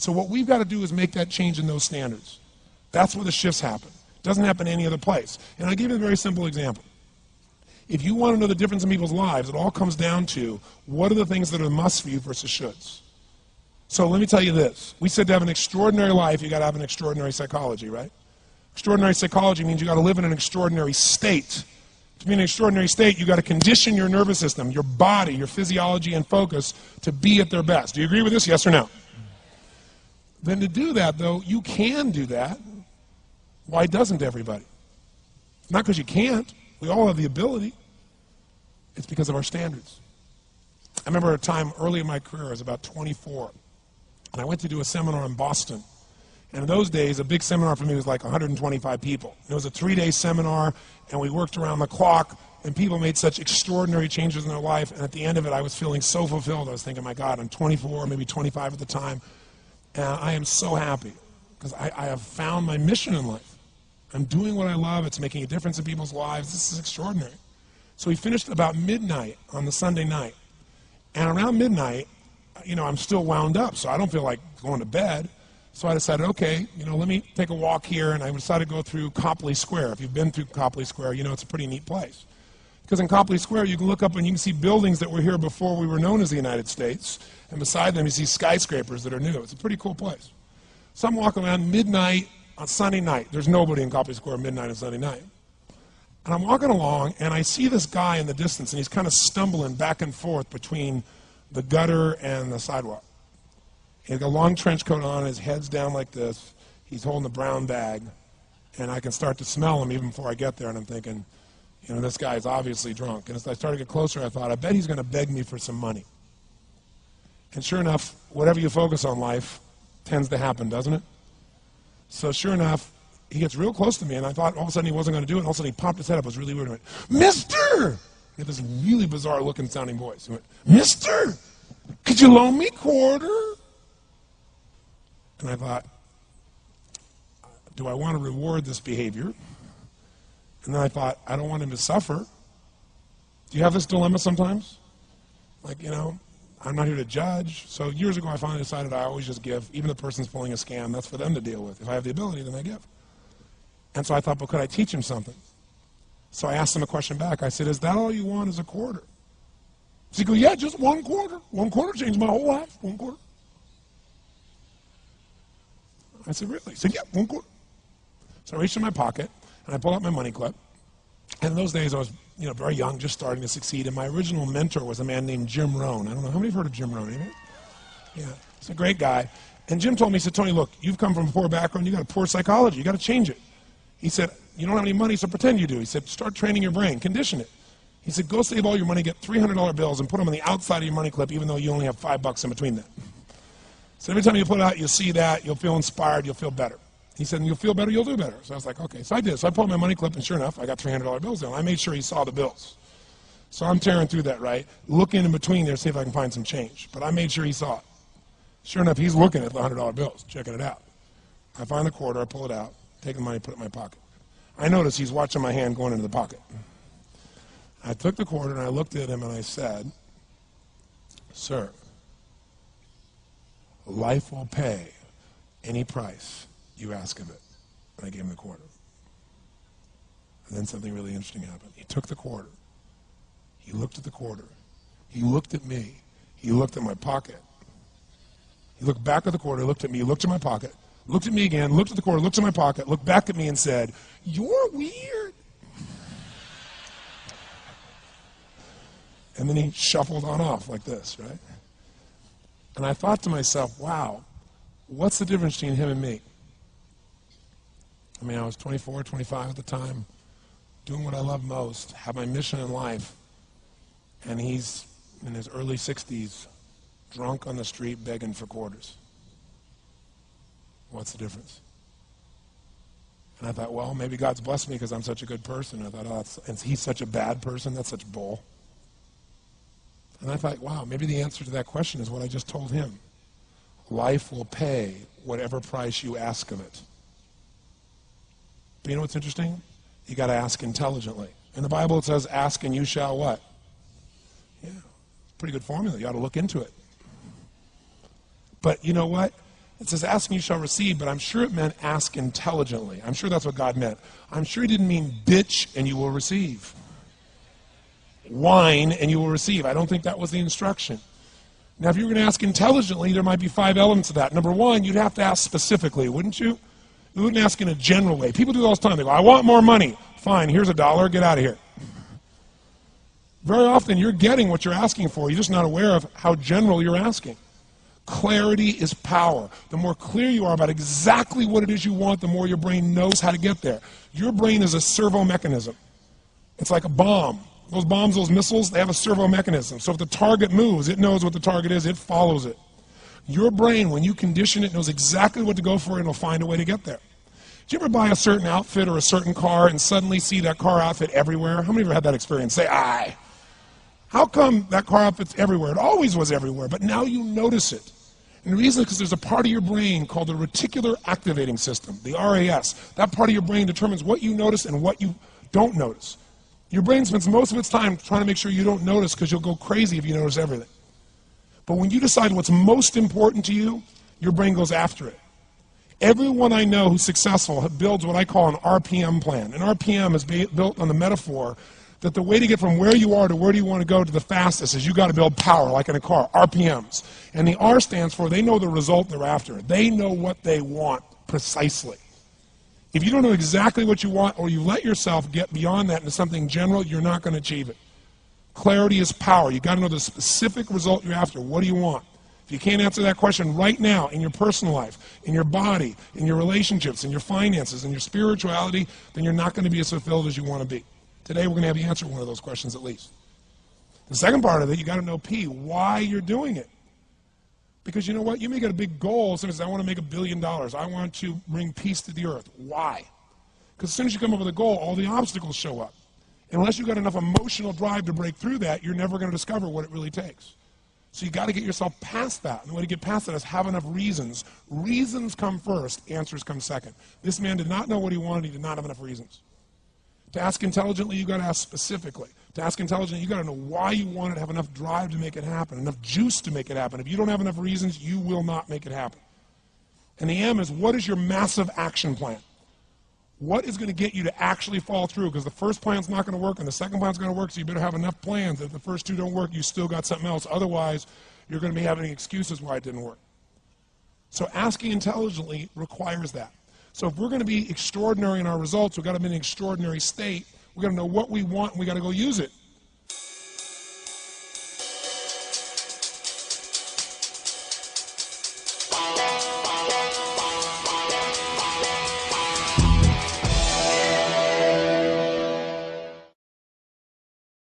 So what we've got to do is make that change in those standards. That's where the shifts happen. It doesn't happen any other place. And I'll give you a very simple example. If you want to know the difference in people's lives, it all comes down to what are the things that are musts for you versus shoulds. So let me tell you this. We said to have an extraordinary life, you got to have an extraordinary psychology, right? Extraordinary psychology means you got to live in an extraordinary state. To be in an extraordinary state, you got to condition your nervous system, your body, your physiology and focus to be at their best. Do you agree with this? Yes or no? Then to do that, though, you can do that. Why doesn't everybody? Not because you can't. We all have the ability. It's because of our standards. I remember a time early in my career, I was about 24, and I went to do a seminar in Boston. And in those days, a big seminar for me was like 125 people. It was a 3-day seminar, and we worked around the clock, and people made such extraordinary changes in their life. And at the end of it, I was feeling so fulfilled. I was thinking, my God, I'm 24, maybe 25 at the time, and I am so happy because I have found my mission in life. I'm doing what I love. It's making a difference in people's lives. This is extraordinary. So we finished about midnight on the Sunday night. And around midnight, you know, I'm still wound up, so I don't feel like going to bed. So I decided, okay, you know, let me take a walk here, and I decided to go through Copley Square. If you've been through Copley Square, you know it's a pretty neat place. Because in Copley Square, you can look up and you can see buildings that were here before we were known as the United States, and beside them you see skyscrapers that are new. It's a pretty cool place. So I'm walking around midnight on Sunday night. There's nobody in Copley Square midnight on Sunday night. And I'm walking along, and I see this guy in the distance, and he's kind of stumbling back and forth between the gutter and the sidewalk. He's got a long trench coat on, his head's down like this, he's holding a brown bag, and I can start to smell him even before I get there, and I'm thinking, you know, this guy's obviously drunk. And as I started to get closer, I thought, I bet he's going to beg me for some money. And sure enough, whatever you focus on life tends to happen, doesn't it? So sure enough, he gets real close to me, and I thought all of a sudden he wasn't going to do it, and all of a sudden he popped his head up. It was really weird. He went, "Mister!" He had this really bizarre looking sounding voice. He went, "Mister, could you loan me a quarter?" And I thought, do I want to reward this behavior? And then I thought, I don't want him to suffer. Do you have this dilemma sometimes? Like, you know, I'm not here to judge. So years ago I finally decided I always just give. Even if the person's pulling a scam, that's for them to deal with. If I have the ability, then I give. And so I thought, but could I teach him something? So I asked him a question back. I said, is that all you want is a quarter? So he goes, yeah, just 1 quarter. 1 quarter changed my whole life. 1 quarter. I said, really? He said, yeah, 1 quarter. So I reached in my pocket, and I pulled out my money clip. And in those days, I was, you know, very young, just starting to succeed. And my original mentor was a man named Jim Rohn. I don't know, how many have heard of Jim Rohn? Anybody? Yeah, he's a great guy. And Jim told me, he said, Tony, look, you've come from a poor background. You got a poor psychology. You got to change it. He said, you don't have any money, so pretend you do. He said, start training your brain. Condition it. He said, go save all your money, get $300 bills, and put them on the outside of your money clip, even though you only have $5 in between them. So every time you pull it out, you'll see that, you'll feel inspired, you'll feel better. He said, and you'll feel better, you'll do better. So I was like, okay. So I did. So I pulled my money clip, and sure enough, I got $300 bills down. I made sure he saw the bills. So I'm tearing through that, right? Looking in between there to see if I can find some change. But I made sure he saw it. Sure enough, he's looking at the $100 bills, checking it out. I find the quarter, I pull it out, take the money, put it in my pocket. I notice he's watching my hand going into the pocket. I took the quarter, and I looked at him, and I said, sir, life will pay any price you ask of it. And I gave him the quarter. And then something really interesting happened. He took the quarter. He looked at the quarter. He looked at me. He looked at my pocket. He looked back at the quarter, looked at me, looked at my pocket, looked at me again, looked at the quarter, looked at my pocket, looked back at me and said, you're weird. And then he shuffled on off like this, right? And I thought to myself, wow, what's the difference between him and me? I mean, I was 24, 25 at the time, doing what I love most, have my mission in life, and he's in his early 60s, drunk on the street begging for quarters. What's the difference? And I thought, well, maybe God's blessed me because I'm such a good person. I thought, oh, and he's such a bad person, that's such bull. And I thought, wow, maybe the answer to that question is what I just told him. Life will pay whatever price you ask of it. But you know what's interesting? You got to ask intelligently. In the Bible it says, ask and you shall what? Yeah, pretty good formula. You ought to look into it. But you know what? It says, ask and you shall receive, but I'm sure it meant ask intelligently. I'm sure that's what God meant. I'm sure he didn't mean bitch and you will receive. Whine and you will receive. I don't think that was the instruction. Now, if you were going to ask intelligently, there might be 5 elements of that. Number one, you'd have to ask specifically, wouldn't you? You wouldn't ask in a general way. People do it all the time. They go, I want more money. Fine, here's $1, get out of here. Very often, you're getting what you're asking for. You're just not aware of how general you're asking. Clarity is power. The more clear you are about exactly what it is you want, the more your brain knows how to get there. Your brain is a servo mechanism. It's like a bomb. Those bombs, those missiles, they have a servo mechanism. So if the target moves, it knows what the target is, it follows it. Your brain, when you condition it, knows exactly what to go for and it'll find a way to get there. Did you ever buy a certain outfit or a certain car and suddenly see that car outfit everywhere? How many of you have had that experience? Say, aye. How come that car outfit's everywhere? It always was everywhere, but now you notice it. And the reason is because there's a part of your brain called the reticular activating system, the RAS. That part of your brain determines what you notice and what you don't notice. Your brain spends most of its time trying to make sure you don't notice because you'll go crazy if you notice everything. But when you decide what's most important to you, your brain goes after it. Everyone I know who's successful builds what I call an RPM plan. An RPM is built on the metaphor that the way to get from where you are to where do you want to go to the fastest is you got to build power, like in a car, RPMs. And the R stands for they know the result they're after. They know what they want precisely. If you don't know exactly what you want or you let yourself get beyond that into something general, you're not going to achieve it. Clarity is power. You've got to know the specific result you're after. What do you want? If you can't answer that question right now in your personal life, in your body, in your relationships, in your finances, in your spirituality, then you're not going to be as fulfilled as you want to be. Today we're going to have you answer one of those questions at least. The second part of it, you got to know P, why you're doing it. Because you know what? You may get a big goal. As soon as I want to make $1 billion. I want to bring peace to the earth. Why? Because as soon as you come up with a goal, all the obstacles show up. Unless you've got enough emotional drive to break through that, you're never going to discover what it really takes. So you got to get yourself past that. And the way to get past that is have enough reasons. Reasons come first, answers come second. This man did not know what he wanted. He did not have enough reasons. To ask intelligently, you got to ask specifically. To ask intelligently, you got to know why you want it, have enough drive to make it happen, enough juice to make it happen. If you don't have enough reasons, you will not make it happen. And the M is, what is your massive action plan? What is going to get you to actually follow through? Because the first plan's not going to work and the second plan's going to work, so you better have enough plans that if the first two don't work, you still got something else. Otherwise, you're going to be having excuses why it didn't work. So asking intelligently requires that. So if we're going to be extraordinary in our results, we've got to be in an extraordinary state. We've got to know what we want and we've got to go use it.